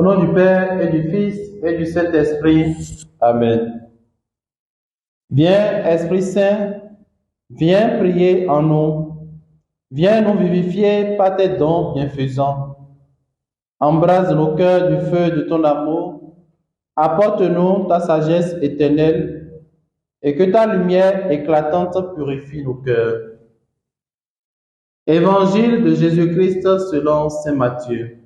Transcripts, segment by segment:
nom du Père et du Fils et du Saint-Esprit. Amen. Viens, Esprit Saint, viens prier en nous. Viens nous vivifier par tes dons bienfaisants. Embrase nos cœurs du feu de ton amour. Apporte-nous ta sagesse éternelle et que ta lumière éclatante purifie nos cœurs. Évangile de Jésus-Christ selon saint Matthieu.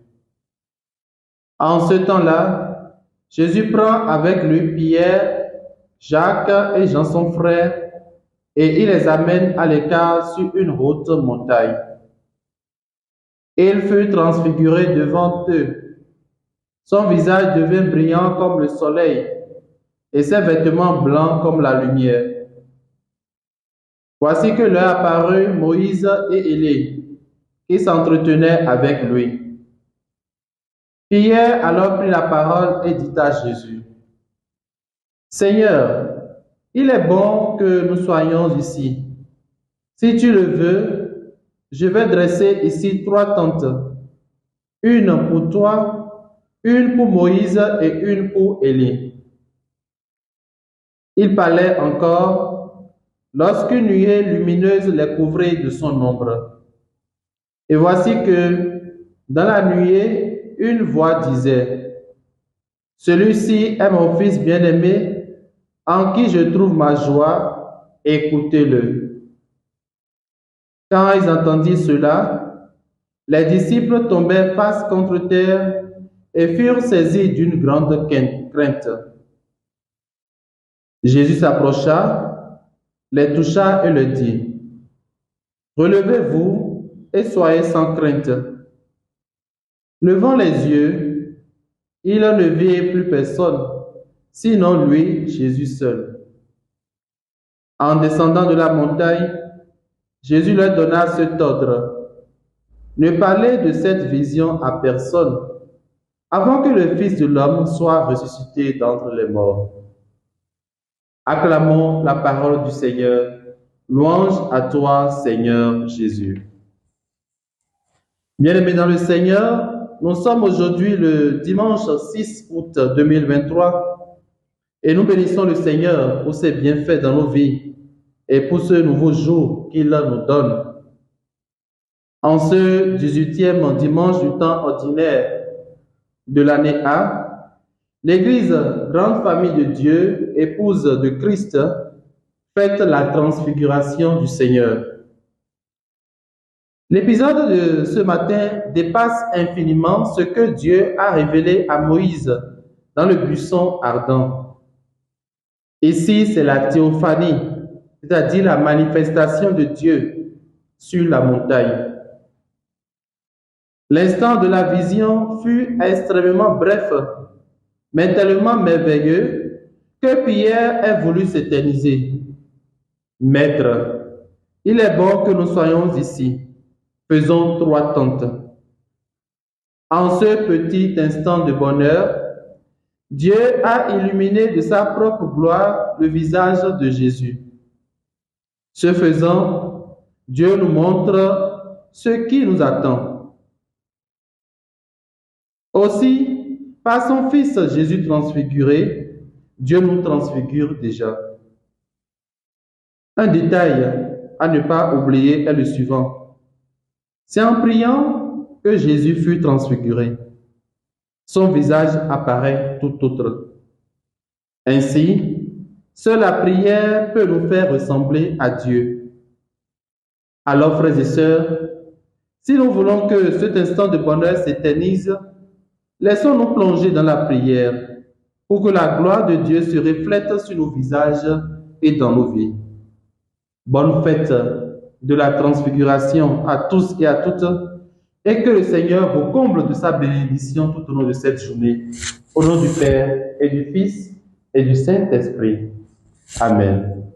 En ce temps-là, Jésus prend avec lui Pierre, Jacques et Jean son frère, et il les amène à l'écart sur une haute montagne. Il fut transfiguré devant eux. Son visage devint brillant comme le soleil, et ses vêtements blancs comme la lumière. Voici que leur apparut Moïse et Élie, qui s'entretenaient avec lui. Pierre alors prit la parole et dit à Jésus: Seigneur, il est bon que nous soyons ici. Si tu le veux, je vais dresser ici 3 tentes, une pour toi, une pour Moïse et une pour Élie. Il parlait encore lorsqu'une nuée lumineuse les couvrit de son ombre. Et voici que, dans la nuée, une voix disait: Celui-ci est mon Fils bien-aimé, en qui je trouve ma joie, écoutez-le. Quand ils entendirent cela, les disciples tombèrent face contre terre et furent saisis d'une grande crainte. Jésus s'approcha, les toucha et leur dit: Relevez-vous et soyez sans crainte. Levant les yeux, ils ne virent plus personne, sinon lui, Jésus seul. En descendant de la montagne, Jésus leur donna cet ordre: Ne parlez de cette vision à personne, avant que le Fils de l'homme soit ressuscité d'entre les morts. Acclamons la parole du Seigneur. Louange à toi, Seigneur Jésus. Bien-aimés dans le Seigneur, nous sommes aujourd'hui le dimanche 6 août 2023 et nous bénissons le Seigneur pour ses bienfaits dans nos vies et pour ce nouveau jour qu'il nous donne. En ce 18e dimanche du temps ordinaire de l'année A, l'Église, grande famille de Dieu, épouse de Christ, fête la transfiguration du Seigneur. L'épisode de ce matin dépasse infiniment ce que Dieu a révélé à Moïse dans le buisson ardent. Ici, c'est la théophanie, c'est-à-dire la manifestation de Dieu sur la montagne. L'instant de la vision fut extrêmement bref, mais tellement merveilleux que Pierre ait voulu s'éterniser. Maître, il est bon que nous soyons ici. Faisons 3 tentes. En ce petit instant de bonheur, Dieu a illuminé de sa propre gloire le visage de Jésus. Ce faisant, Dieu nous montre ce qui nous attend. Aussi, par son Fils Jésus transfiguré, Dieu nous transfigure déjà. Un détail à ne pas oublier est le suivant. C'est en priant que Jésus fut transfiguré. Son visage apparaît tout autre. Ainsi, seule la prière peut nous faire ressembler à Dieu. Alors, frères et sœurs, si nous voulons que cet instant de bonheur s'éternise, laissons-nous plonger dans la prière pour que la gloire de Dieu se reflète sur nos visages et dans nos vies. Bonne fête de la transfiguration à tous et à toutes, et que le Seigneur vous comble de sa bénédiction tout au long de cette journée. Au nom du Père et du Fils et du Saint-Esprit. Amen.